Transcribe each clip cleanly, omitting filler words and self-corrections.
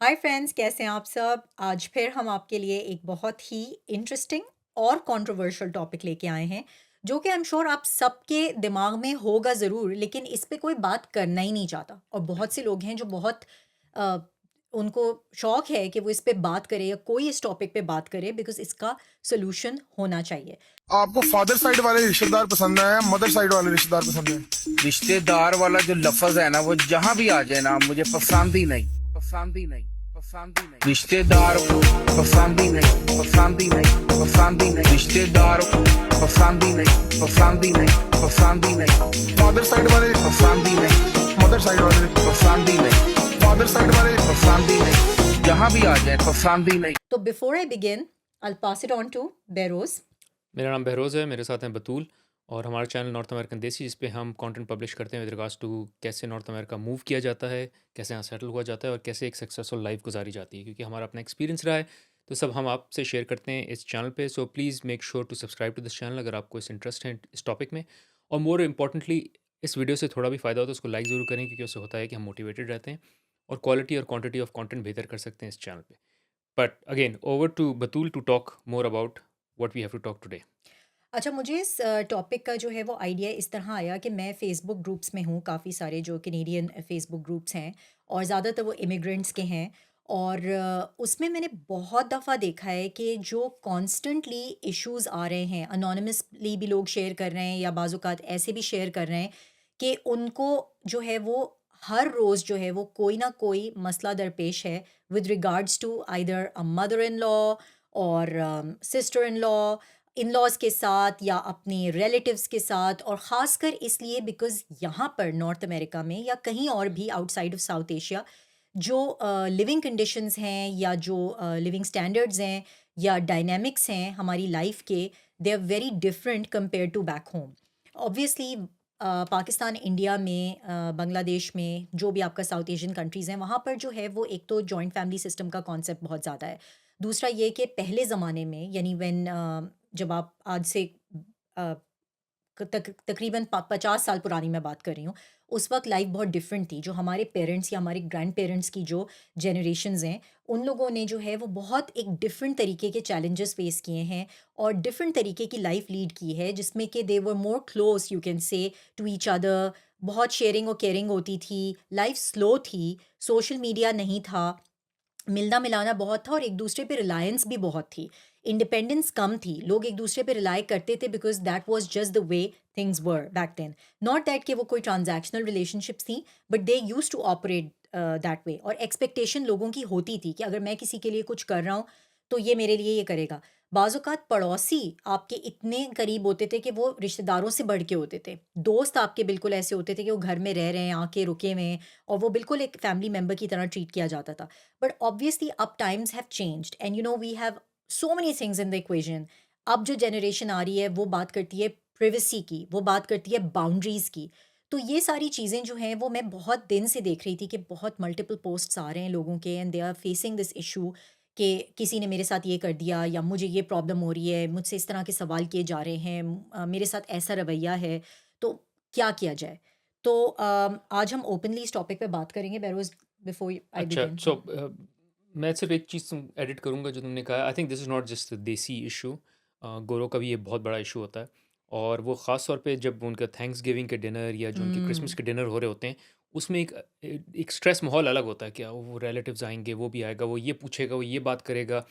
Hi friends, कैसे हैं आप सब? आज फिर हम आपके लिए एक बहुत ही इंटरेस्टिंग और कंट्रोवर्शियल टॉपिक लेके आए हैं, जो कि आई एम श्योर आप सबके दिमाग में होगा ज़रूर, लेकिन इस पे कोई बात करना ही नहीं चाहता। और बहुत से लोग हैं जो बहुत अ, उनको शौक है कि वो इस पे बात करे या कोई इस टॉपिक पे बात करे, बिकॉज़ इसका सॉल्यूशन होना चाहिए। आपको फादर साइड वाले रिश्तेदार पसंद है या मदर साइड वाले रिश्तेदार पसंद है? रिश्तेदार वाला जो लफ्ज है ना, वो जहां भी आ जाए ना, मुझे पसंद ही नहीं, पसंद ही नहीं, पसंद ही नहीं। रिश्तेदार पसंद ही नहीं, पसंद ही नहीं, पसंद ही नहीं। रिश्तेदार पसंद ही नहीं, पसंद ही नहीं, पसंद ही नहीं। फादर साइड वाले, पसंद ही नहीं, मदर साइड वाले, पसंद ही नहीं, फादर साइड वाले। पसंद ही नहीं। जहां भी आ जाए पसंद ही नहीं। तो before I begin, I will pass it on to Behroz. मेरा नाम बहरोज़ है, मेरे साथ हैं बतूल और हमारा चैनल नॉर्थ अमेरिकन देसी, जिस पे हम कंटेंट पब्लिश करते हैं विद रिगार्ड्स टू कैसे नॉर्थ अमेरिका मूव किया जाता है, कैसे यहाँ सेटल हुआ जाता है और कैसे एक सक्सेसफुल लाइफ गुजारी जाती है, क्योंकि हमारा अपना एक्सपीरियंस रहा है। तो सब हम आपसे शेयर करते हैं इस चैनल पे। So please make sure to subscribe to this channel अगर आपको इस इंटरेस्ट है इस टॉपिक में। और मोर इम्पॉर्टेंटली, इस वीडियो से थोड़ा भी फ़ायदा हो तो उसको लाइक ज़रूर करें, क्योंकि उससे होता है कि हम मोटिवेटेड रहते हैं और क्वालिटी और क्वांटिटी ऑफ कंटेंट बेहतर कर सकते हैं इस चैनल पे। But again over to Batool to talk more about what we have to talk today. अच्छा, मुझे इस टॉपिक का जो है वो आइडिया इस तरह आया कि मैं फ़ेसबुक ग्रुप्स में हूँ, काफ़ी सारे जो कैनेडियन फ़ेसबुक ग्रुप्स हैं और ज़्यादातर वो इमिग्रेंट्स के हैं। और उसमें मैंने बहुत दफ़ा देखा है कि जो कॉन्स्टेंटली इश्यूज़ आ रहे हैं, अनोनिमसली भी लोग शेयर कर रहे हैं या बाज़-औक़ात ऐसे भी शेयर कर रहे हैं कि उनको जो है वो हर रोज़ जो है वो कोई ना कोई मसला दरपेश है with regards to either a mother in law और सिस्टर इन लॉ, इन-लॉज़ के साथ या अपने रिलेटिव्स के साथ। और ख़ासकर इसलिए बिकॉज़ यहाँ पर नॉर्थ अमेरिका में या कहीं और भी आउटसाइड ऑफ साउथ एशिया जो लिविंग कंडीशंस हैं या जो लिविंग स्टैंडर्ड्स हैं या डायनामिक्स हैं हमारी लाइफ के, they are very different compare to back home. Obviously Pakistan, India में, बांग्लादेश में, जो भी आपका साउथ एशियन कंट्रीज़ हैं, वहाँ पर जो है वो एक तो जॉइंट फैमिली सिस्टम का कॉन्सेप्ट बहुत ज़्यादा है। दूसरा ये कि पहले ज़माने में, यानी जब आप आज से अ, तकरीबन 50 साल पुरानी मैं बात कर रही हूँ, उस वक्त लाइफ बहुत डिफरेंट थी। जो हमारे पेरेंट्स या हमारे ग्रैंड पेरेंट्स की जो जनरेशन्स हैं, उन लोगों ने जो है वो बहुत एक डिफरेंट तरीके के चैलेंजेस फेस किए हैं और डिफरेंट तरीके की लाइफ लीड की है, जिसमें कि they were more close, you can say, to each other. बहुत शेयरिंग और केयरिंग होती थी, लाइफ स्लो थी, सोशल मीडिया नहीं था, मिलना मिलाना बहुत था और एक दूसरे पे रिलायंस भी बहुत थी। इंडिपेंडेंस कम थी, लोग एक दूसरे पे रिलाय करते थे because that was just the way things were back then. Not that कि वो कोई ट्रांज़ैक्शनल रिलेशनशिप्स थी, but they used to operate that way. और एक्सपेक्टेशन लोगों की होती थी कि अगर मैं किसी के लिए कुछ कर रहा हूँ, तो ये मेरे लिए ये करेगा। बाज़ औक़ात पड़ोसी आपके इतने करीब होते थे कि वो रिश्तेदारों से बढ़ के होते थे। दोस्त आपके बिल्कुल ऐसे होते थे कि वो घर में रह रहे हैं, आके रुके हुए हैं और वो बिल्कुल एक फैमिली मेंबर की तरह ट्रीट किया जाता था। But obviously, up times have changed, and we have so many things in the equation. अब जो जनरेशन आ रही है वो बात करती है प्रिवेसी की, वो बात करती है बाउंड्रीज की। तो ये सारी चीज़ें जो हैं वो मैं बहुत दिन से देख रही थी कि बहुत मल्टीपल पोस्ट्स आ रहे हैं लोगों के, and they are facing this issue कि किसी ने मेरे साथ ये कर दिया या मुझे ये प्रॉब्लम हो रही है, मुझसे इस तरह के सवाल किए जा रहे हैं, मेरे साथ ऐसा रवैया है, तो क्या किया जाए? तो आज हम ओपनली इस टॉपिक पे बात करेंगे बेरोज, बिफोर आई अच्छा, बिगिन। सो मैं सिर्फ एक चीज़ एडिट करूँगा जो तुमने कहा। I think this is not just देसी इशू, गोरों का भी ये बहुत बड़ा इशू होता है। और वो ख़ास तौर पे जब उनका थैंक्स गिविंग के डिनर या जो उनके क्रिसमस हुँ। के डिनर हो रहे होते हैं, उसमें एक स्ट्रेस माहौल अलग होता है। क्या वो रिलेटिव्स आएंगे, वो भी आएगा, वो ये पूछेगा, वो ये बात करेगा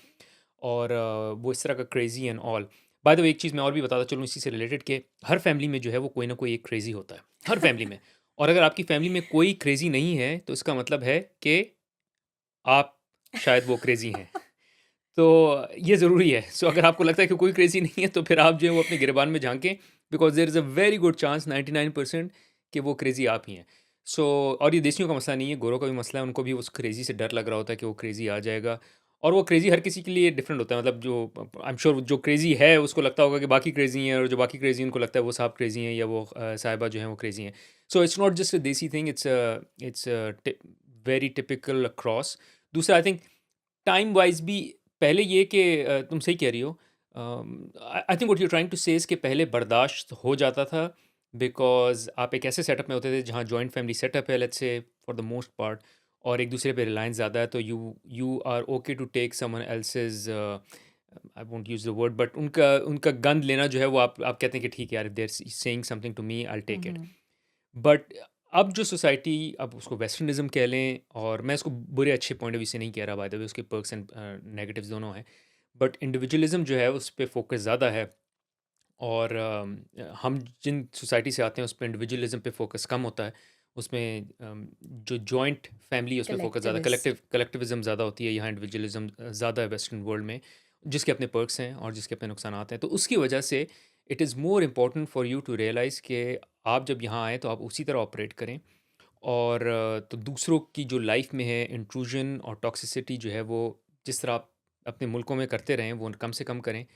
और वो इस तरह का crazy and all. Bye the वे, एक चीज़ मैं और भी बताता चलूँ इसी से रिलेटेड, कि हर फैमिली में जो है वो कोई ना कोई एक क्रेज़ी होता है, हर फैमिली में। और अगर आपकी फैमिली में कोई क्रेज़ी नहीं है, तो इसका मतलब है कि आप शायद वो क्रेज़ी हैं। तो ये ज़रूरी है। सो अगर आपको लगता है कि कोई क्रेज़ी नहीं है, तो फिर आप जो है वो अपने गिरबान में झाँकें, because there is a very good chance, 99% कि वो क्रेज़ी आप ही हैं। सो और ये देसियों का मसला नहीं है, गोरों का भी मसला है, उनको भी उस क्रेज़ी से डर लग रहा होता है कि वो क्रेज़ी आ जाएगा। और वो क्रेज़ी हर किसी के लिए डिफरेंट होता है। मतलब जो आई एम श्योर जो क्रेज़ी है उसको लगता होगा कि बाकी क्रेज़ी हैं, और जो बाकी क्रेज़ी हैं उनको लगता है वो साहब क्रेज़ी हैं या वो साहिबा जो हैं वो क्रेज़ी हैं। So it's not just a desi thing, it's very typical across. दूसरा, आई थिंक टाइम वाइज़ भी पहले ये कि तुम सही कह रही हो। I think what you are trying to say is कि पहले बर्दाश्त हो जाता था, बिकॉज़ आप एक ऐसे सेटअप में होते थे जहाँ जॉइंट फैमिली सेटअप है, let's say for the most part. और एक दूसरे पे रिलायंस ज़्यादा है, तो you are okay to take someone else's, I won't use the word, but उनका उनका गंद लेना जो है वो आप कहते हैं कि ठीक है यार, they're saying something to me, I will take it. Hmm. But अब जो सोसाइटी, अब उसको वेस्टर्निज्म कह लें, और मैं इसको बुरे अच्छे पॉइंट ऑफ व्यू से नहीं कह रहा, बाय द वे उसके पर्क्स एंड नेगेटिव्स दोनों हैं, बट इंडिविजुअलिज्म जो है उस पे फोकस ज़्यादा है। और हम जिन सोसाइटी से आते हैं उस पे इंडिविजुअलिज्म पे फोकस कम होता है। उसमें जो जॉइंट फैमिली है उस पे फोकस ज़्यादा, कलेक्टिविस्ट। कलेक्टिविज्म ज़्यादा होती है। यहाँ इंडिविजुअलिज्म ज़्यादा है वेस्टर्न वर्ल्ड में, जिसके अपने पर्क्स हैं और जिसके अपने नुकसानात हैं। तो उसकी वजह से it is more important for you to realize कि आप जब यहाँ आएँ तो आप उसी तरह ऑपरेट करें। और तो दूसरों की जो लाइफ में है इंट्रूजन और टॉक्सिसिटी जो है, वो जिस तरह आप अपने मुल्कों में करते रहें वो कम से कम करें।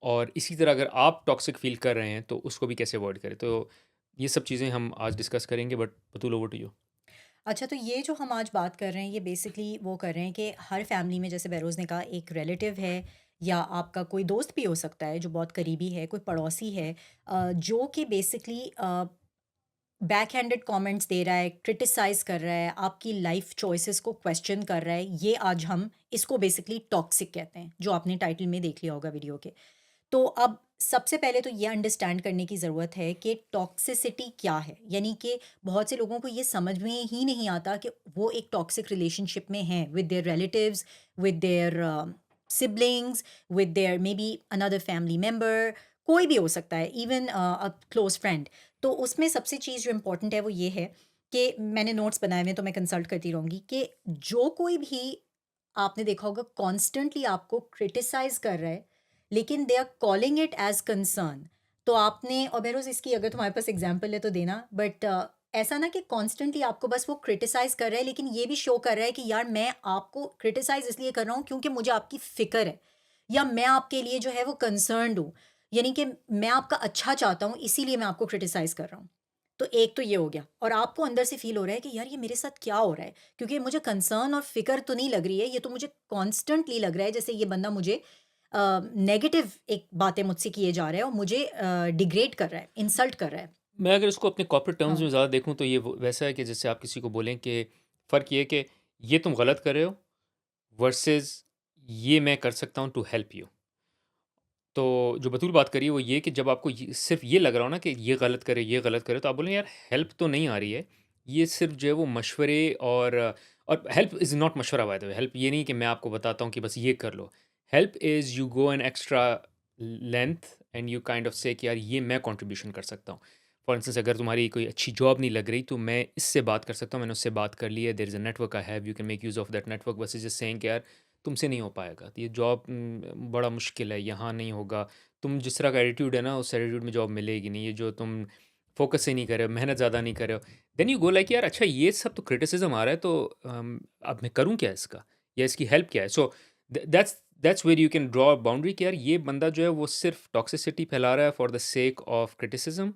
और इसी तरह अगर आप टॉक्सिक फील कर रहे हैं तो उसको भी कैसे अवॉइड करें। तो ये सब चीज़ें हम आज डिस्कस करेंगे, but Batool, over to you. अच्छा, तो ये जो हम आज बात कर रहे हैं ये बेसिकली वो कर रहे हैं कि हर फैमिली में, जैसे बहरोज़ ने कहा, एक रिलेटिव है या आपका कोई दोस्त भी हो सकता है जो बहुत करीबी है, कोई पड़ोसी है, जो कि बेसिकली बैक हैंडेड कमेंट्स दे रहा है, क्रिटिसाइज़ कर रहा है, आपकी लाइफ चॉइसेस को क्वेश्चन कर रहा है। ये आज हम इसको बेसिकली टॉक्सिक कहते हैं, जो आपने टाइटल में देख लिया होगा वीडियो के। तो अब सबसे पहले तो ये अंडरस्टैंड करने की ज़रूरत है कि टॉक्सिसिटी क्या है। यानी कि बहुत से लोगों को ये समझ में ही नहीं आता कि वो एक टॉक्सिक रिलेशनशिप में हैं with their relatives, with their siblings, with their maybe another family member, कोई भी हो सकता है, इवन अ क्लोज फ्रेंड। तो उसमें सबसे चीज़ जो इम्पोर्टेंट है वो ये है कि मैंने नोट्स बनाए हुए हैं, तो मैं कंसल्ट करती रहूँगी कि जो कोई भी, आपने देखा होगा, कॉन्स्टेंटली आपको क्रिटिसाइज़ कर रहा है लेकिन they are calling it as concern. तो आपने, और बहरोज़ इसकी अगर तुम्हारे पास एग्जांपल है तो देना, बट ऐसा ना कि कॉन्स्टेंटली आपको बस वो क्रिटिसाइज कर रहा है लेकिन ये भी शो कर रहा है कि यार मैं आपको क्रिटिसाइज इसलिए कर रहा हूँ क्योंकि मुझे आपकी फ़िक्र है, या मैं आपके लिए जो है वो कंसर्न्ड हूँ, यानी कि मैं आपका अच्छा चाहता हूँ इसीलिए मैं आपको क्रिटिसाइज कर रहा हूँ। तो एक तो ये हो गया, और आपको अंदर से फील हो रहा है कि यार ये मेरे साथ क्या हो रहा है, क्योंकि मुझे कंसर्न और फिक्र तो नहीं लग रही है, ये तो मुझे कॉन्स्टेंटली लग रहा है जैसे ये बंदा मुझे नेगेटिव एक बातें मुझसे किए जा रहे हैं और मुझे डिग्रेड कर रहा है, इंसल्ट कर रहा है। मैं अगर इसको अपने कॉर्पोरेट टर्म्स हाँ। में ज़्यादा देखूँ तो ये वैसा है कि जैसे आप किसी को बोलें कि फ़र्क ये है कि ये तुम गलत कर रहे हो वर्सेस ये मैं कर सकता हूँ टू हेल्प यू। तो जो बतूल बात करी है वो ये कि जब आपको सिर्फ ये लग रहा हो ना कि ये गलत करे, ये गलत करे, तो आप बोलें यार हेल्प तो नहीं आ रही है, ये सिर्फ जो है वो मशवरे। और हेल्प इज़ नॉट मशवरा, बाय द वे। हेल्प ये नहीं कि मैं आपको बताता हूँ कि बस ये कर लो। Help is you go an extra length and you kind of say कि यार ये मैं कंट्रीब्यूशन कर सकता हूँ। फॉर इंस्टेंस, अगर तुम्हारी कोई अच्छी जॉब नहीं लग रही तो मैं इससे बात कर सकता हूँ, मैंने उससे बात कर ली है, there is a network I have, you can make use of that network versus just saying कि यार तुमसे नहीं हो पाएगा, तो ये जॉब बड़ा मुश्किल है, यहाँ नहीं होगा। तुम जिस तरह का एटीट्यूड है ना, उस एटीट्यूड में जॉब मिलेगी नहीं। ये जो तुम फोकस ही नहीं कर रहे हो, मेहनत ज़्यादा नहीं कर रहे हो, देन यू गो लाइक यार अच्छा ये सब तो क्रिटिसिज्म आ रहा है, तो अब मैं करूँ क्या इसका, या इसकी हेल्प क्या है। So that's where you can draw boundary कि यार ये बंदा जो है वो सिर्फ टॉक्सिसिटी फैला रहा है for the sake of criticism,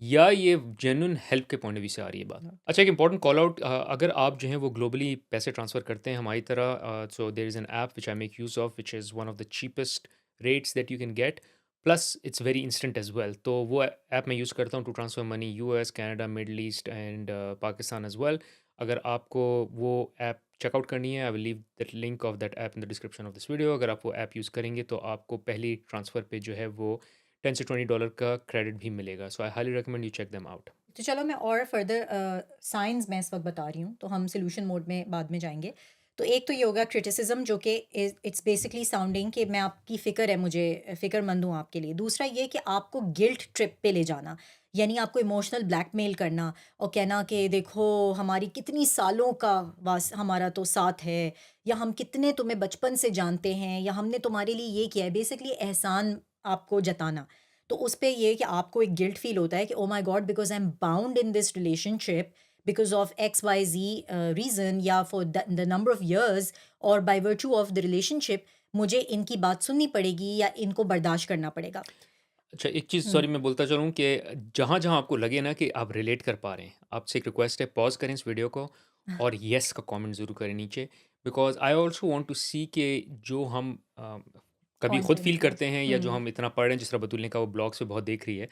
या ये जेन्युइन हेल्प के पॉइंट ऑफ व्यू से आ रही है बात। अच्छा, एक इंपॉर्टेंट कॉल आउट, अगर आप जो हैं वो ग्लोबली पैसे ट्रांसफ़र करते हैं हमारी तरह, so there is an app which I make use of, which is one of the cheapest rates that you can get, plus it's very instant as well. तो वो ऐप मैं यूज़ करता हूँ to transfer money US, Canada, Middle East and Pakistan as well. अगर आपको वो app checkout करनी है, I will leave that link of that app in the description of this video. अगर आप वो ऐप यूज़ करेंगे तो आपको पहली ट्रांसफ़र पे जो है वो $10 से $20 का क्रेडिट भी मिलेगा। So I highly recommend you check them out. तो चलो मैं और फर्दर साइंस मैं इस वक्त बता रही हूँ, तो हम सोल्यूशन मोड में बाद में जाएंगे। तो एक तो ये होगा क्रिटिसिज्म, जो कि इट्स बेसिकली साउंडिंग कि मैं आपकी फ़िक्र है, मुझे फ़िक्रमंद हूँ आपके लिए। दूसरा ये कि आपको गिल्ट ट्रिप पे ले जाना, यानी आपको इमोशनल ब्लैकमेल करना और कहना कि देखो हमारी कितनी सालों का वास हमारा तो साथ है, या हम कितने तुम्हें बचपन से जानते हैं, या हमने तुम्हारे लिए ये किया है, बेसिकली एहसान आपको जताना। तो उस पे ये है कि आपको एक गिल्ट फील होता है कि oh my god, because I am bound in this relationship because of X Y Z reason, या for the number of years, और by virtue of the relationship मुझे इनकी बात सुननी पड़ेगी या इनको बर्दाश्त करना पड़ेगा। अच्छा, एक चीज़ हम्म। सॉरी मैं बोलता चलूँ कि जहाँ-जहाँ आपको लगे ना कि आप रिलेट कर पा रहे हैं, आपसे एक रिक्वेस्ट है, पॉज़ करें इस वीडियो को और येस का कमेंट ज़रूर करें नीचे। Because I also want to see कि जो हम कभी खुद फ़ील कंटेंट है। करते हैं या जो हम इतना पढ़ रहे हैं, जिस तरह बतूल ने कहा वो ब्लॉग्स पे बहुत देख रही है,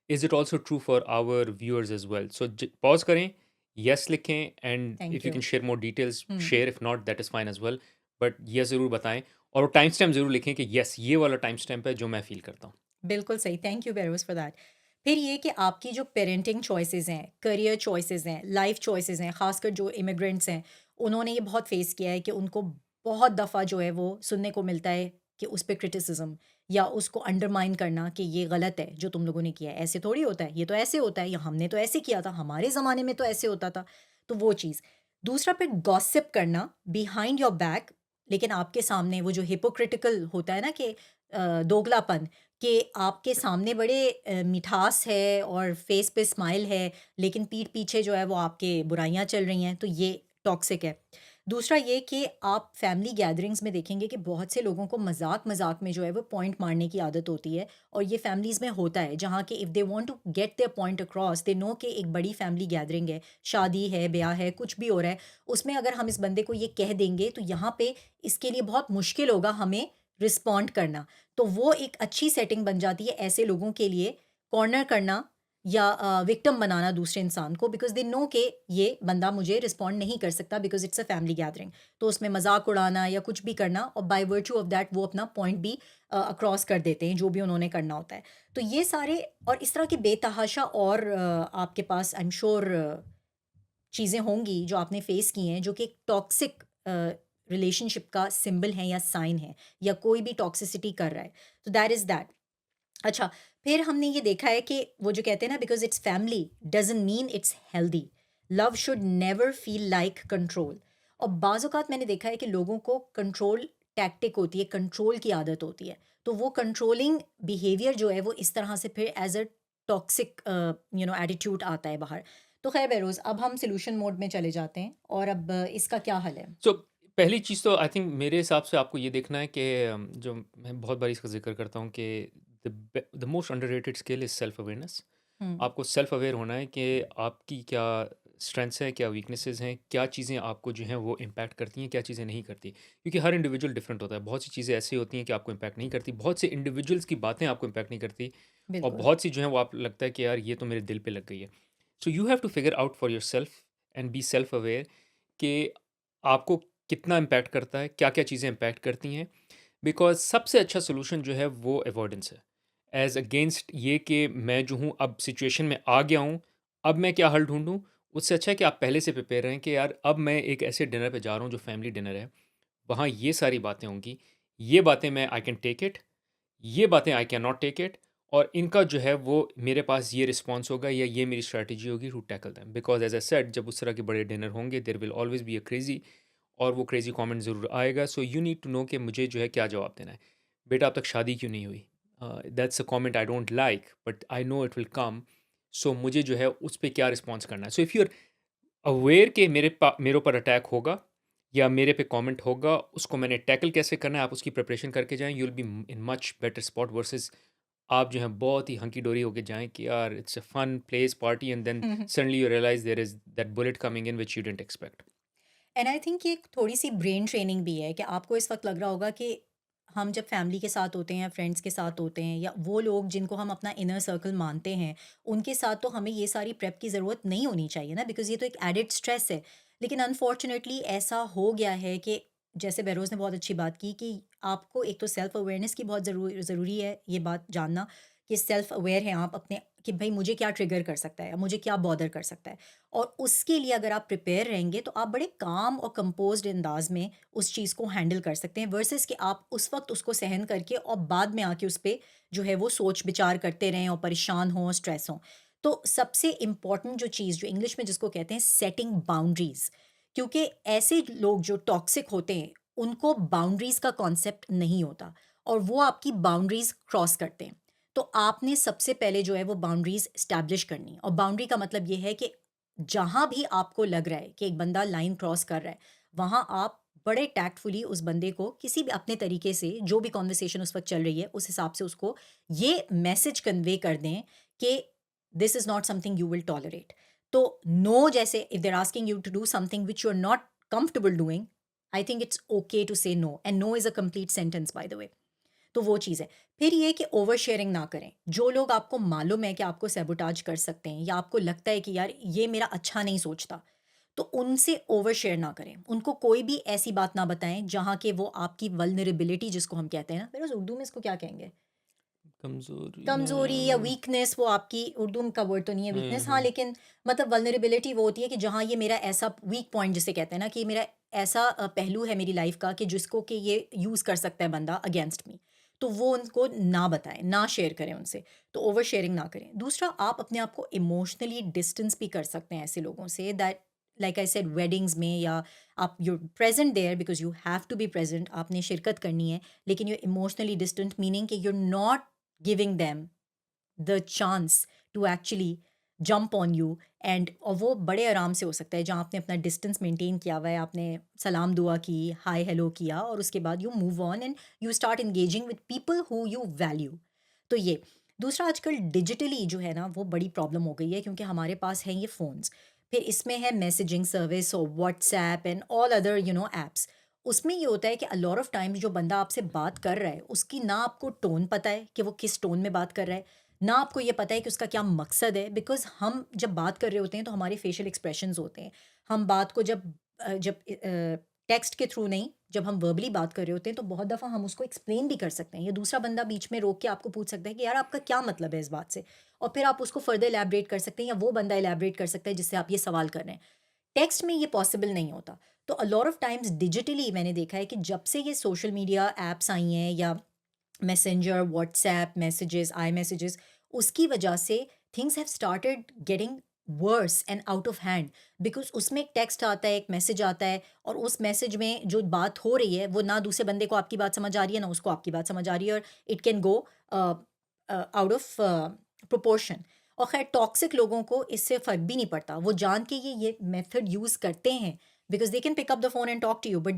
is it also true for our viewers as well? So ज पॉज़ करें, येस लिखें, and thank if you you. Can share more details hmm. Share, if not that is fine as well, but yes ज़रूर बताएँ, और वो time stamp ज़रूर लिखें कि येस ये वाला टाइम स्टैम्प है जो मैं फ़ील करता हूँ। बिल्कुल सही, thank you Beroz for that. फिर ये कि आपकी जो पेरेंटिंग चॉइसेस हैं, करियर चॉइसेस हैं, लाइफ चॉइसेस हैं, ख़ासकर जो इमिग्रेंट्स हैं, उन्होंने ये बहुत फेस किया है कि उनको बहुत दफ़ा जो है वो सुनने को मिलता है कि उस पे क्रिटिसिज्म या उसको अंडरमाइन करना कि ये गलत है जो तुम लोगों ने किया है, ऐसे थोड़ी होता है, ये तो ऐसे होता है, या हमने तो ऐसे किया था, हमारे ज़माने में तो ऐसे होता था। तो वो चीज़। दूसरा, फिर गॉसिप करना बिहाइंड योर बैक, लेकिन आपके सामने वो जो हिपोक्रिटिकल होता है ना कि दोगलापन, कि आपके सामने बड़े मिठास है और फेस पे स्माइल है, लेकिन पीठ पीछे जो है वो आपके बुराइयाँ चल रही हैं, तो ये टॉक्सिक है। दूसरा ये कि आप फैमिली गैदरिंग्स में देखेंगे कि बहुत से लोगों को मज़ाक-मज़ाक में जो है वो पॉइंट मारने की आदत होती है, और ये फैमिलीज़ में होता है, जहाँ कि if they want to get their point across, they know कि एक बड़ी फैमिली गैदरिंग है, शादी है, ब्याह है, कुछ भी हो रहा है, उसमें अगर हम इस बंदे को ये कह देंगे, तो यहाँ पे इसके लिए बहुत मुश्किल होगा हमें रिस्पॉन्ड करना। तो वो एक अच्छी सेटिंग बन जाती है ऐसे लोगों के लिए, कॉर्नर करना या विक्टिम बनाना दूसरे इंसान को, बिकॉज़ दे नो कि ये बंदा मुझे रिस्पॉन्ड नहीं कर सकता because it's a family gathering. तो उसमें मज़ाक उड़ाना या कुछ भी करना, और बाय वर्च्यू ऑफ दैट वो अपना पॉइंट भी अक्रॉस कर देते हैं, जो भी उन्होंने करना होता है। तो ये सारे और इस तरह के बेतहाशा और आपके पास आई एम श्योर चीज़ें होंगी जो आपने फेस की हैं, जो कि एक टॉक्सिक रिलेशनशिप का सिंबल है या साइन है, या कोई भी टॉक्सिसिटी कर रहा है। तो दैट इज़ दैट। अच्छा, फिर हमने ये देखा है कि वो जो कहते हैं ना, because it's family doesn't mean it's healthy. Love should never feel like control. और बाज़ औक़ात मैंने देखा है कि लोगों को कंट्रोल टैक्टिक होती है, कंट्रोल की आदत होती है। तो वो कंट्रोलिंग बिहेवियर जो है वो इस तरह से फिर एज़ अ टॉक्सिक एटीट्यूड आता है बाहर। तो ख़ैर बहरोज़, अब हम सॉल्यूशन मोड में चले जाते हैं, और अब इसका क्या हल है? सो पहली चीज़ तो आई थिंक मेरे हिसाब से आपको ये देखना है कि जो मैं बहुत बार इसका ज़िक्र करता हूँ कि the most underrated skill is self awareness. Hmm, आपको सेल्फ अवेयर होना है कि आपकी क्या स्ट्रेंथ्स हैं, क्या वीकनेसेस हैं, क्या चीज़ें आपको जो हैं वो इम्पैक्ट करती हैं, क्या चीज़ें नहीं करती। क्योंकि हर इंडिविजुअल डिफरेंट होता है। बहुत सी चीज़ें ऐसी होती हैं कि आपको इम्पैक्ट नहीं करती, बहुत से इंडिविजुअल्स की बातें आपको इम्पैक्ट नहीं करती, और बिल्कुल। बहुत सी जो हैं वो आप लगता है कि यार ये तो मेरे दिल पे लग गई है। So you have to figure out for yourself and be self aware कि आपको कितना इम्पैक्ट करता है, क्या-क्या चीज़ें इम्पैक्ट करती हैं। बिकॉज़ सबसे अच्छा सॉल्यूशन जो है वो अवॉइडेंस है। एज़ अगेंस्ट ये कि मैं जो हूँ अब सिचुएशन में आ गया हूँ, अब मैं क्या हल ढूँढूँ? उससे अच्छा है कि आप पहले से प्रिपेयर रहें कि यार अब मैं एक ऐसे डिनर पे जा रहा हूँ जो फैमिली डिनर है, वहाँ ये सारी बातें होंगी, ये बातें मैं आई कैन टेक इट, ये बातें I can not take it, और इनका जो है वो मेरे पास ये रिस्पॉन्स होगा या ये मेरी स्ट्रैटेजी होगी to tackle them. Because as I said, जब उस तरह के बड़े डिनर होंगे there will always be a crazy, और वो क्रेज़ी कमेंट ज़रूर आएगा। So you need to know कि मुझे जो है क्या जवाब देना है। बेटा अब तक शादी क्यों नहीं हुई? That's a comment I don't like, but I know it will come. So मुझे जो है उस पे क्या रिस्पॉन्स करना है। So if you are aware कि मेरे ऊपर अटैक होगा या मेरे पे कमेंट होगा, उसको मैंने टैकल कैसे करना है, आप उसकी प्रिपरेशन करके जाएँ, you will be in much better spot versus आप जो हैं बहुत ही हंकी डोरी होके जाएँ कि यार it's a fun place party, and then suddenly you realize there is that bullet coming in which you didn't expect. And I think ये एक थोड़ी-सी ब्रेन ट्रेनिंग भी है कि आपको इस वक़्त लग रहा होगा कि हम जब फैमिली के साथ होते हैं या फ्रेंड्स के साथ होते हैं, या वो लोग जिनको हम अपना इनर सर्कल मानते हैं, उनके साथ तो हमें ये सारी प्रेप की ज़रूरत नहीं होनी चाहिए ना, बिकॉज़ ये तो एक एडेड स्ट्रेस है। लेकिन अनफॉर्च्युनेटली ऐसा हो गया है कि जैसे बेरोज़ ने बहुत अच्छी बात की कि आपको एक तो सेल्फ अवेयरनेस की बहुत ज़रूरी है, ये बात जानना कि सेल्फ अवेयर हैं आप अपने, कि भई मुझे क्या ट्रिगर कर सकता है या मुझे क्या बॉदर कर सकता है। और उसके लिए अगर आप प्रिपेयर रहेंगे तो आप बड़े काम और कंपोज्ड अंदाज में उस चीज़ को हैंडल कर सकते हैं, वर्सेस कि आप उस वक्त उसको सहन करके और बाद में आके उस पे जो है वो सोच विचार करते रहें और परेशान हों, स्ट्रेस हों। तो सबसे इम्पॉर्टेंट जो चीज़, जो इंग्लिश में जिसको कहते हैं सेटिंग बाउंड्रीज, क्योंकि ऐसे लोग जो टॉक्सिक होते हैं उनको बाउंड्रीज का कॉन्सेप्ट नहीं होता, और वो आपकी बाउंड्रीज क्रॉस करते हैं। तो आपने सबसे पहले जो है वो बाउंड्रीज स्टैब्लिश करनी है, और बाउंड्री का मतलब ये है कि जहाँ भी आपको लग रहा है कि एक बंदा लाइन क्रॉस कर रहा है, वहाँ आप बड़े टैक्टफुली उस बंदे को किसी भी अपने तरीके से, जो भी कॉन्वर्सेशन उस वक़्त चल रही है, उस हिसाब से उसको ये मैसेज कन्वे कर दें कि this is not something you will tolerate. तो नो, जैसे if they are asking you to do something which you are not comfortable doing, I think it's okay to say no, and no is a complete sentence by the way. तो वो चीज़ है। फिर ये कि over sharing ना करें। जो लोग आपको मालूम है कि आपको सैबोटाज कर सकते हैं या आपको लगता है कि यार ये मेरा अच्छा नहीं सोचता, तो उनसे ओवर शेयर ना करें। उनको कोई भी ऐसी बात ना बताएँ जहाँ के वो आपकी वल्नरेबिलिटी जिसको हम कहते हैं ना, मेरे उर्दू में इसको क्या कहेंगे? कमज़ोरी कमज़ोरी या वीकनेस, वो आपकी उर्दू का वर्ड तो नहीं है वीकनेस, हाँ, लेकिन मतलब वल्नरेबिलिटी वो होती है कि जहाँ ये मेरा ऐसा वीक पॉइंट जिसे कहते हैं ना, कि ये मेरा ऐसा पहलू है मेरी लाइफ का कि जिसको कि ये यूज़ कर सकता है बंदा अगेंस्ट मी। तो वो उनको ना बताएं, ना शेयर करें उनसे। तो ओवर शेयरिंग ना करें। दूसरा, आप अपने आप को इमोशनली डिस्टेंस भी कर सकते हैं ऐसे लोगों से, that like I said weddings में, या आप you present there because you have to be present, आपने शिरकत करनी है, लेकिन यू इमोशनली डिस्टेंट मीनिंग कि you're not giving them the chance to actually jump on you, and और वो बड़े आराम से हो सकता है जहाँ आपने अपना डिस्टेंस मेंटेन किया हुआ है, आपने सलाम दुआ की, हाय हेलो किया, और उसके बाद you move on and you start engaging with people who you value. तो ये दूसरा, आजकल डिजिटली जो है ना वो बड़ी प्रॉब्लम हो गई है, क्योंकि हमारे पास हैं ये फ़ोन्स, फिर इसमें है मैसेजिंग सर्विस और WhatsApp and all other apps. उसमें ये होता है कि अ लॉट ऑफ टाइम्स जो बंदा आपसे बात कर रहा है उसकी ना आपको टोन पता है कि वो किस टोन में बात कर रहा है, ना आपको ये पता है कि उसका क्या मकसद है, बिकॉज हम जब बात कर रहे होते हैं तो हमारे फेशियल एक्सप्रेशंस होते हैं। हम बात को जब टेक्स्ट के थ्रू नहीं, जब हम वर्बली बात कर रहे होते हैं तो बहुत दफ़ा हम उसको एक्सप्लेन भी कर सकते हैं, या दूसरा बंदा बीच में रोक के आपको पूछ सकता है कि यार आपका क्या मतलब है इस बात से, और फिर आप उसको फर्दर एलैबरेट कर सकते हैं, या वो बंदा एलैबरेट कर सकता है जिससे आप ये सवाल कर रहे हैं। टेक्स्ट में ये पॉसिबल नहीं होता। तो अ लॉट ऑफ टाइम्स डिजिटली मैंने देखा है कि जब से ये सोशल मीडिया ऐप्स आई हैं, या मैसेंजर, व्हाट्सएप मैसेजेस, आई मैसेजेस, उसकी वजह से things have started getting worse and out of hand, because उसमें एक टेक्स्ट आता है, एक मैसेज आता है, और उस मैसेज में जो बात हो रही है वो ना दूसरे बंदे को आपकी बात समझ आ रही है, ना उसको आपकी बात समझ आ रही है, और it can go out of proportion. और खैर टॉक्सिक लोगों को इससे फ़र्क भी नहीं पड़ता, वो जान के ये मेथड यूज़ करते हैं, because they can pick up the phone and talk to you, but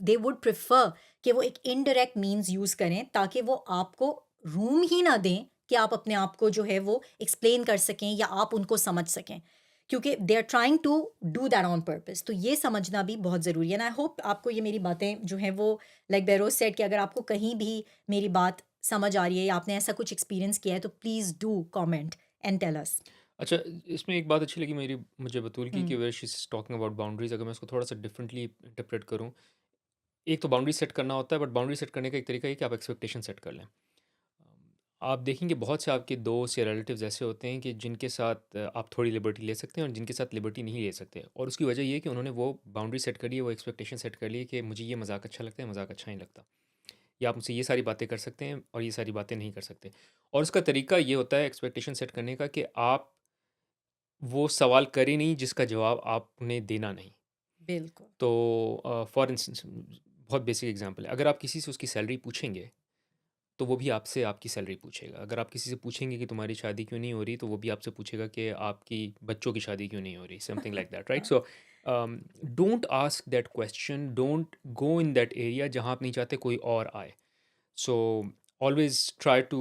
they would prefer कि वो एक इनडायरेक्ट मीन्स यूज़ करें, ताकि वो आपको रूम ही ना दें कि आप अपने आप को जो है वो एक्सप्लेन कर सकें या आप उनको समझ सकें, क्योंकि they are trying to do that on purpose. तो ये समझना भी बहुत ज़रूरी है। एंड आई होप आपको ये मेरी बातें जो हैं वो, लाइक बेरोज सेड, कि अगर आपको कहीं भी मेरी बात समझ आ रही है या आपने ऐसा कुछ एक्सपीरियंस किया है तो please do comment and tell us. अच्छा, इसमें एक बात अच्छी लगी मुझे बतूल की, कि hmm. Where she is talking about boundaries. अगर मैं उसको थोड़ा सा डिफरेंटली इंटरप्रेट करूँ, एक तो बाउंड्री सेट करना होता है, बट बाउंड्री सेट करने का एक तरीका है कि आप एक्सपेक्टेशन सेट कर लें। आप देखेंगे बहुत से आपके दोस्त या रिलेटिव्स ऐसे होते हैं कि जिनके साथ आप थोड़ी लिबर्टी ले सकते हैं और जिनके साथ लिबर्टी नहीं ले सकते, और उसकी वजह ये है कि उन्होंने वो बाउंड्री सेट कर ली है, वो एक्सपेक्टेशन सेट कर ली है कि मुझे ये मजाक अच्छा लगता है, मजाक अच्छा नहीं लगता, या आप मुझसे ये सारी बातें कर सकते हैं और ये सारी बातें नहीं कर सकते। और उसका तरीका ये होता है एक्सपेक्टेशन सेट करने का, कि आप वो सवाल करें नहीं जिसका जवाब आपने देना नहीं। बिल्कुल। तो फॉर इंस्टेंस, बहुत बेसिक एग्जांपल है, अगर आप किसी से उसकी सैलरी पूछेंगे तो वो भी आपसे आपकी सैलरी पूछेगा। अगर आप किसी से पूछेंगे कि तुम्हारी शादी क्यों नहीं हो रही, तो वो भी आपसे पूछेगा कि आपकी बच्चों की शादी क्यों नहीं हो रही, something like that, right? So don't ask that question, don't go in that area जहाँ आप नहीं चाहते कोई और आए। So always try to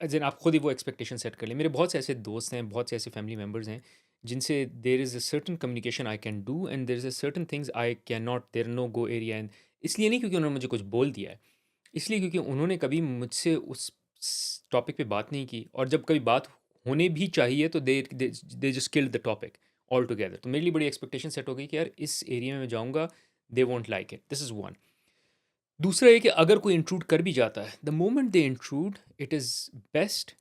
as an, आप खुद ही वो एक्सपेक्टेशन सेट कर लें। मेरे बहुत से ऐसे दोस्त हैं, बहुत से ऐसे फैमिली मेम्बर्स हैं जिनसे there is a certain communication I can do, and there is a certain things I can not, there no go area. एंड इसलिए नहीं क्योंकि उन्होंने मुझे कुछ बोल दिया है, इसलिए क्योंकि उन्होंने कभी मुझसे उस टॉपिक पे बात नहीं की, और जब कभी बात होने भी चाहिए तो they just killed the topic all together. तो मेरे लिए बड़ी एक्सपेक्टेशन सेट हो गई कि यार इस एरिया में मैं जाऊँगा, they won't like it, this is one. दूसरा ये कि अगर कोई इंट्रूड कर भी जाता है, the moment they intrude, it is best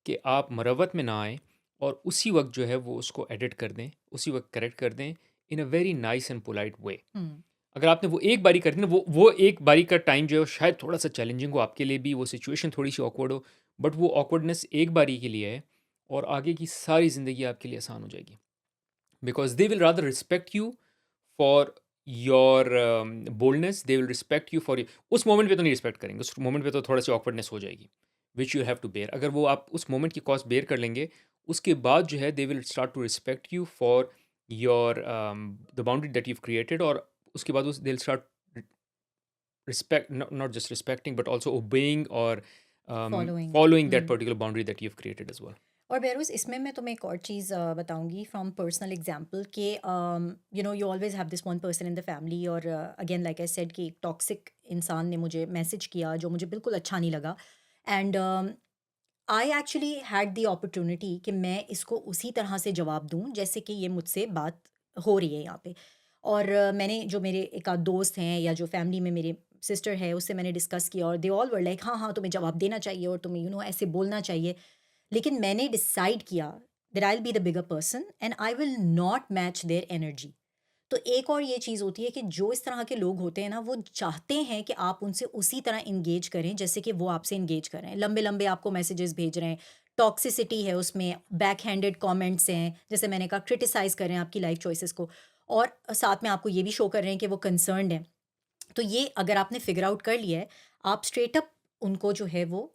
कि आप मरवत में ना आएँ, और उसी वक्त जो है वो उसको एडिट कर दें, उसी वक्त करेक्ट कर दें, in a very nice and polite way. Hmm. अगर आपने वो एक बारी कर दी ना, वो एक बारी का टाइम जो है वो शायद थोड़ा सा चैलेंजिंग हो आपके लिए भी, वो सिचुएशन थोड़ी सी ऑकवर्ड हो, बट वो ऑकवर्डनेस एक बारी के लिए है, और आगे की सारी ज़िंदगी आपके लिए आसान हो जाएगी, because they will rather respect you for your boldness, they will respect you for, उस मोमेंट पे तो नहीं रिस्पेक्ट करेंगे, उस मोमेंट पे तो थोड़ा सी ऑकवर्डनेस हो जाएगी, which you have to bear. अगर वो आप उस मोमेंट की कॉस्ट बेयर कर लेंगे, उसके बाद जो है they will start to respect you for your the boundary that you've created, और उसके बाद उस they'll start not just respecting but also obeying, or following. following that particular boundary that you've created as well. और बेरोज़ इसमें मैं तुम्हें एक और चीज़ बताऊँगी फ्रॉम पर्सनल एग्ज़ाम्पल कि you know you always have this one person in the family और again like I said कि एक टॉक्सिक इंसान ने मुझे मैसेज किया जो मुझे बिल्कुल अच्छा नहीं लगा and I actually had the opportunity कि मैं इसको उसी तरह से जवाब दूँ जैसे कि ये मुझसे बात हो रही है यहाँ पे। और मैंने जो मेरे एक आध दोस्त हैं या जो फैमिली में मेरे सिस्टर है उससे मैंने डिस्कस किया और दे ऑल वर लाइक हाँ हाँ तुम्हें जवाब देना चाहिए और तुम्हें ऐसे बोलना चाहिए। लेकिन मैंने डिसाइड किया that I will be the bigger person and I will not match their energy. तो एक और ये चीज़ होती है कि जो इस तरह के लोग होते हैं ना वो चाहते हैं कि आप उनसे उसी तरह इंगेज करें जैसे कि वो आपसे इंगेज कर रहे हैं, लंबे लंबे आपको मैसेजेस भेज रहे हैं, टॉक्सिसिटी है उसमें, बैक हैंडेड कॉमेंट्स हैं, जैसे मैंने कहा क्रिटिसाइज कर रहे हैं आपकी लाइफ चॉइसेस को, और साथ में आपको ये भी शो कर रहे हैं कि वो कंसर्न्ड है। तो ये अगर आपने फिगर आउट कर लिया है, आप स्ट्रेट अप उनको जो है वो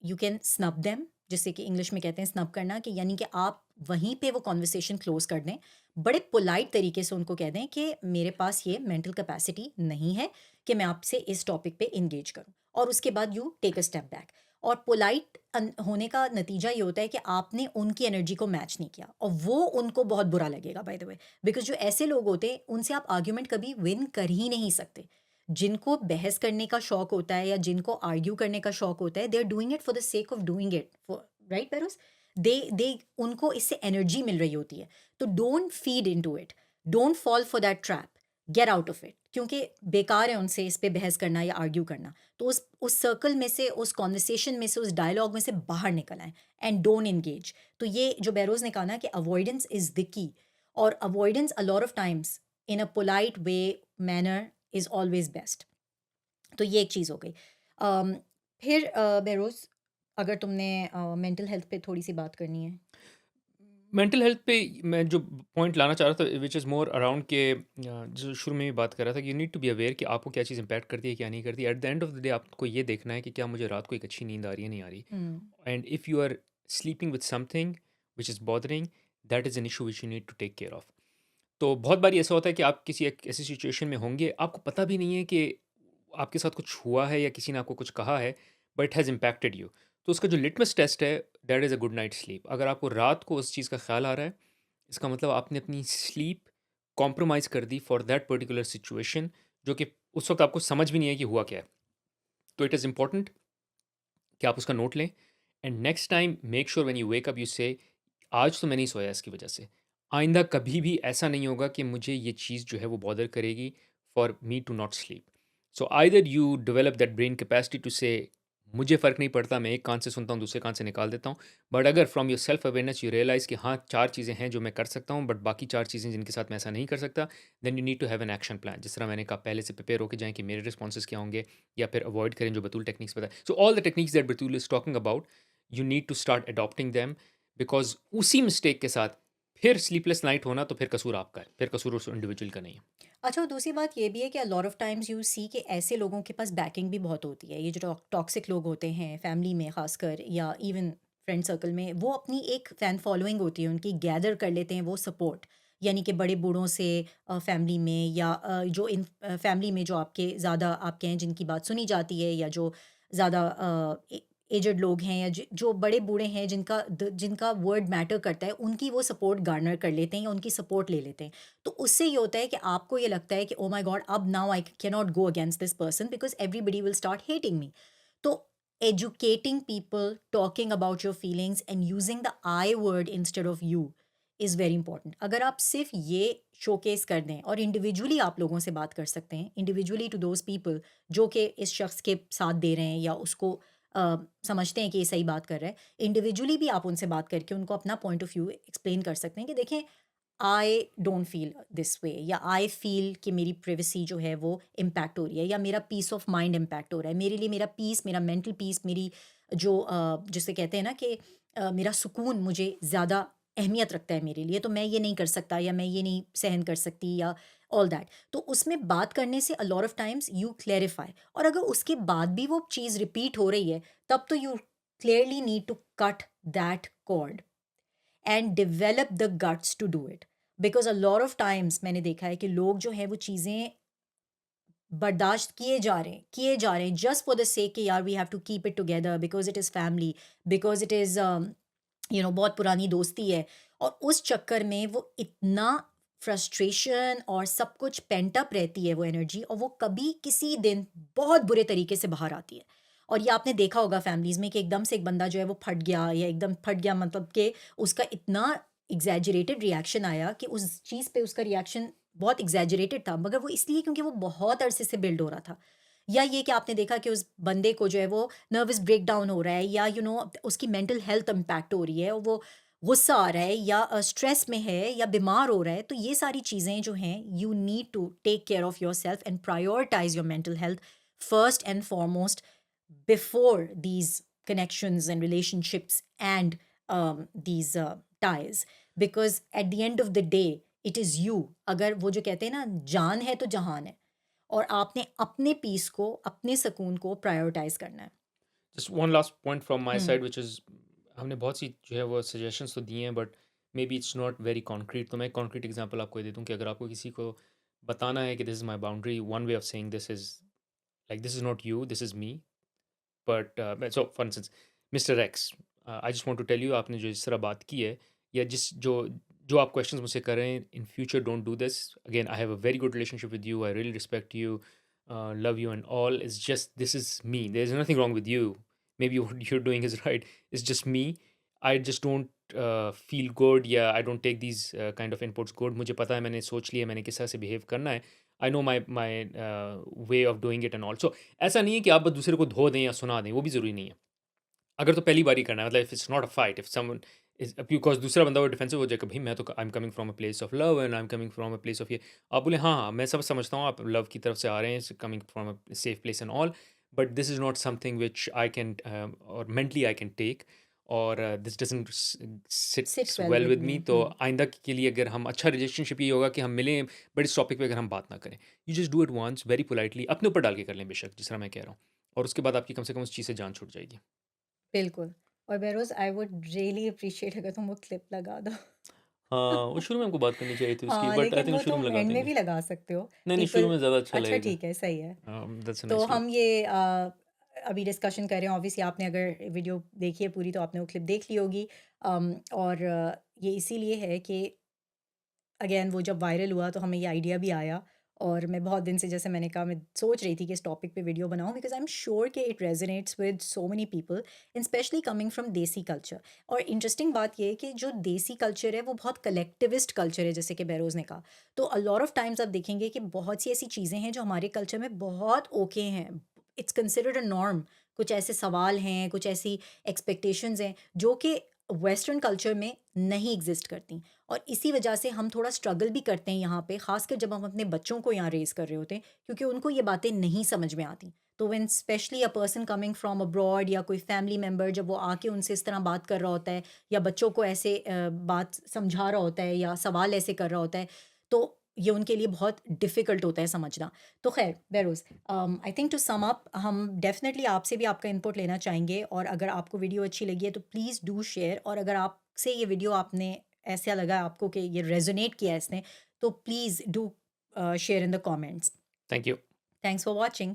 यू कैन स्नब देम, जिसे कि इंग्लिश में कहते हैं स्नब करना, कि यानी कि आप वहीं पे वो कॉन्वर्सेशन क्लोज कर दें। बड़े पोलाइट तरीके से उनको कह दें कि मेरे पास ये मेंटल कैपेसिटी नहीं है कि मैं आपसे इस टॉपिक पे इंगेज करूं, और उसके बाद you take a step back. और पोलाइट होने का नतीजा ये होता है कि आपने उनकी एनर्जी को मैच नहीं किया और वो उनको बहुत बुरा लगेगा बाय द वे, बिकॉज जो ऐसे लोग होते हैं उनसे आप आर्ग्यूमेंट कभी विन कर ही नहीं सकते। जिनको बहस करने का शौक होता है या जिनको आर्ग्यू करने का शौक होता है, they are doing it for the sake of doing it, right पेरोस? दे उनको इससे एनर्जी मिल रही होती है। तो don't feed into it, don't fall for that trap, get out of it, क्योंकि बेकार है उनसे इस पे बहस करना या आर्ग्यू करना। तो उस सर्कल में से, उस कॉन्वर्सेशन में से, उस डायलॉग में से बाहर निकल आए एंड डोंट एंगेज। तो ये जो बेरोज ने कहा ना कि अवॉइडेंस इज द की, और avoidance a lot of times in a polite way, manner is always best. तो ये एक चीज़ हो गई। अम, फिर बेरोज़, अगर तुमने मेंटल हेल्थ पे थोड़ी सी बात करनी है। मेंटल हेल्थ पे मैं जो पॉइंट लाना चाह रहा था विच इज़ मोर अराउंड के जो शुरू में भी बात कर रहा था कि you need to be aware कि आपको क्या चीज़ इम्पैक्ट करती है क्या नहीं करती। At the end of the day आपको ये देखना है कि क्या मुझे रात को एक अच्छी नींद आ रही है नहीं आ रही। Hmm. And if you are sleeping with something which is bothering, that is an issue which you need to take care of. तो बहुत बारी ऐसा होता है कि आप किसी एक ऐसी सिचुएशन में होंगे, आपको पता भी नहीं है कि आपके साथ कुछ हुआ है या किसी ने आपको कुछ कहा है, but it has impacted you. तो उसका जो लिटमस टेस्ट है, that is a good night sleep. अगर आपको रात को उस चीज़ का ख्याल आ रहा है, इसका मतलब आपने अपनी स्लीप कॉम्प्रोमाइज़ कर दी फॉर दैट पर्टिकुलर सिचुएशन, जो कि उस वक्त आपको समझ भी नहीं है कि हुआ क्या है। तो इट इज़ इम्पॉर्टेंट कि आप उसका नोट लें, and next time make sure when you wake up you से आज तो मैं नहीं सोया इसकी वजह से। आइंदा कभी भी ऐसा नहीं होगा कि मुझे ये चीज़ जो है वो बॉदर करेगी for me to not sleep. So either you develop that brain capacity to say मुझे फ़र्क नहीं पड़ता, मैं एक कान से सुनता हूँ दूसरे कान से निकाल देता हूँ। बट अगर from your self awareness you realize कि हाँ 4 चीज़ें हैं जो मैं कर सकता हूँ, बट बाकी 4 चीज़ें जिनके साथ मैं ऐसा नहीं कर सकता, then you need to have an action plan. जिस तरह मैंने कहा, पहले से प्रिपेयर होकर जाएँ कि मेरे रिस्पॉन्सेज क्या होंगे, या फिर अवॉइड करें जो बतूल टेक्निक्स बताए। So all the techniques that Batool is talking about, you need to start adopting them, because उसी मिस्टेक के साथ फिर स्लीपलेस नाइट होना तो फिर कसूर आपका है, फिर कसूर उस इंडिविजुअल का नहीं है। अच्छा, और दूसरी बात ये भी है कि lot of times you see कि ऐसे लोगों के पास बैकिंग भी बहुत होती है। ये जो टॉक्सिक लोग होते हैं फैमिली में खासकर, या इवन फ्रेंड सर्कल में, वो अपनी एक फ़ैन फॉलोइंग होती है उनकी, गैदर कर लेते हैं वो सपोर्ट। यानी कि बड़े बूढ़ों से फैमिली में, या जो इन फैमिली में जो आपके ज़्यादा आप कहें जिनकी बात सुनी जाती है, या जो ज़्यादा एजड लोग हैं, या जो बड़े बूढ़े हैं जिनका वर्ड मैटर करता है, उनकी वो सपोर्ट गार्नर कर लेते हैं या उनकी सपोर्ट ले लेते हैं। तो उससे ये होता है कि आपको ये लगता है कि ओ माय गॉड, अब now I can not go against this person because everybody will start hating me. तो educating people, talking about your feelings and using the I word instead of you is very important. अगर आप सिर्फ ये showcase कर दें, और individually आप लोगों से बात कर सकते हैं, इंडिविजुअली टू दोज पीपल जो कि इस शख्स के साथ दे रहे हैं या उसको समझते हैं कि ये सही बात कर रहा है, इंडिविजुअली भी आप उनसे बात करके उनको अपना पॉइंट ऑफ व्यू एक्सप्लेन कर सकते हैं कि देखें, I don't feel this way, या आई फील कि मेरी प्रिवेसी जो है वो इम्पैक्ट हो रही है, या मेरा पीस ऑफ माइंड इम्पैक्ट हो रहा है। मेरे लिए मेरा पीस, मेरा मेंटल पीस, मेरी जो जिसे कहते हैं ना कि मेरा सुकून मुझे ज़्यादा अहमियत रखता है मेरे लिए, तो मैं ये नहीं कर सकता या मैं ये नहीं सहन कर सकती, या ऑल दैट। तो उसमें बात करने से अ lot of times you clarify, और अगर उसके बाद भी वो चीज़ रिपीट हो रही है, तब तो you clearly need to cut that cord and develop the guts to do it. Because a lot of times मैंने देखा है कि लोग जो हैं वो चीज़ें बर्दाश्त किए जा रहे हैं जस्ट फॉर द सेक कि यार we have to keep it together because it is family, because it is बहुत पुरानी दोस्ती है, और उस चक्कर में वो इतना फ्रस्ट्रेशन और सब कुछ पेंट अप रहती है वो एनर्जी, और वो कभी किसी दिन बहुत बुरे तरीके से बाहर आती है। और ये आपने देखा होगा फैमिलीज़ में कि एकदम से एक बंदा जो है वो फट गया, या एकदम फट गया मतलब कि उसका इतना एग्ज़ैजरेटेड रिएक्शन आया कि उस चीज़ पे उसका रिएक्शन बहुत एग्ज़ैजरेटेड था, मगर वो इसलिए क्योंकि वो बहुत अरसे से बिल्ड हो रहा था। या ये कि आपने देखा कि उस बंदे को जो है वो नर्वस ब्रेकडाउन हो रहा है, या उसकी मेंटल हेल्थ इम्पैक्ट हो रही है, और वो गुस्सा आ रहा है, या स्ट्रेस में है, या बीमार हो रहा है। तो ये सारी चीज़ें जो हैं, you need to take care of yourself and prioritize your mental health first and foremost before these connections and relationships and these ties, because at the end of the day it is you. अगर वो जो कहते हैं ना, जान है तो जहान है, और आपने अपने पीस को, अपने सुकून को प्रायोरिटाइज करना है। Just one last point from my hmm side which is, हमने बहुत सी जो है वो सजेशंस तो दिए हैं, but may be it's not very concrete. तो मैं कॉन्क्रीट एग्जांपल आपको दे दूं कि अगर आपको किसी को बताना है कि this is my boundary, one way of saying this is like this is not you, this is me. But so for instance, mister X, I just want to tell you, आपने जो इस तरह बात की है, या जिस जो जो आप क्वेश्चंस मुझसे कर रहे हैं, in future don't do this again. I have a very good relationship with you, I really respect you, love you and all. It's just this is me. There's nothing wrong with you. Maybe what you're doing is right. It's just me. I just don't feel good. Yeah, I don't take these kind of inputs good. मुझे पता है, मैंने सोच लिया मैंने किस तरह से बिहेव करना है. I know my way of doing it and all. So ऐसा नहीं है कि आप बस दूसरे को धो दें या सुना दें, वो भी ज़रूरी नहीं है. अगर तो पहली बार ही करना है, मतलब if it's not a fight, if someone is, because दूसरा बंदा वो डिफेंसिव हो जाएगा, भाई मैं तो I am coming from a place of love and I am coming from a place of ये, आप बोले हाँ हाँ मैं सब समझता हूँ, आप लव की तरफ से आ रहे हैं, coming from a safe place and all, but this is not something which I can और मेंटली आई कैन टेक, और this doesn't sit sits well well with with me. Me. तो आइंदा के लिए अगर हम, अच्छा रिलेशनशिप ये होगा कि हम मिलें, बट इस टॉपिक पे अगर हम बात ना करें, you just do it once very politely, अपने ऊपर डाल के कर लें बेशक, जिस तरह मैं कह रहा हूँ, और उसके बाद आपकी कम से कम उस चीज़ से जान छूट जाएगी। बिल्कुल। और bureaus, I would really appreciate अगर तुम वो क्लिप लगा दो। हाँ, वो शुरू में हमको बात करनी चाहिए थी उसकी, हाँ, बट आई लेकिन थिंक वो शुरू में तुम लगा एंड में देंगे। भी लगा सकते हो। नहीं, नहीं, शुरू पीपल, में ज़्यादा अच्छा अच्छा लगेगा। ठीक है, सही है। दैट्स अ तो नाइस क्लिप। हम ये अभी डिस्कशन कर रहे हैं, ऑब्वियसली आपने अगर वीडियो देखी है पूरी तो आपने वो क्लिप देख ली होगी। और ये इसीलिए है कि अगेन वो जब वायरल हुआ तो हमें ये आइडिया भी आया, और मैं बहुत दिन से, जैसे मैंने कहा, मैं सोच रही थी कि इस टॉपिक पे वीडियो बनाऊं, बिकॉज आई एम श्योर कि it resonates with so many people, in specially coming from देसी कल्चर। और इंटरेस्टिंग बात ये है कि जो देसी कल्चर है वो बहुत कलेक्टिविस्ट कल्चर है, जैसे कि बेरोज़ ने कहा। तो अ लॉट ऑफ टाइम्स आप देखेंगे कि बहुत सी ऐसी चीज़ें हैं जो हमारे कल्चर में बहुत ओके हैं, इट्स कंसिडर्ड अ नॉर्म। कुछ ऐसे सवाल हैं, कुछ ऐसी एक्सपेक्टेशंस हैं जो कि वेस्टर्न कल्चर में नहीं एग्जिस्ट करती, और इसी वजह से हम थोड़ा स्ट्रगल भी करते हैं यहाँ पे, ख़ासकर जब हम अपने बच्चों को यहाँ रेज़ कर रहे होते हैं, क्योंकि उनको ये बातें नहीं समझ में आती। तो when specially a person coming from abroad, या कोई फैमिली मेम्बर जब वो आके उनसे इस तरह बात कर रहा होता है, या बच्चों को ऐसे बात समझा रहा होता है, या सवाल ऐसे कर रहा होता है, तो ये उनके लिए बहुत डिफ़िकल्ट होता है समझना। तो खैर Behroz, I think to sum up, हम डेफ़िनेटली आपसे भी आपका इनपुट लेना चाहेंगे, और अगर आपको वीडियो अच्छी लगी है तो प्लीज़ डू शेयर, और अगर आपसे ये वीडियो आपने ऐसा लगा आपको कि ये रेजोनेट किया है इसने, तो please do share in the comments. Thank you. Thanks for watching.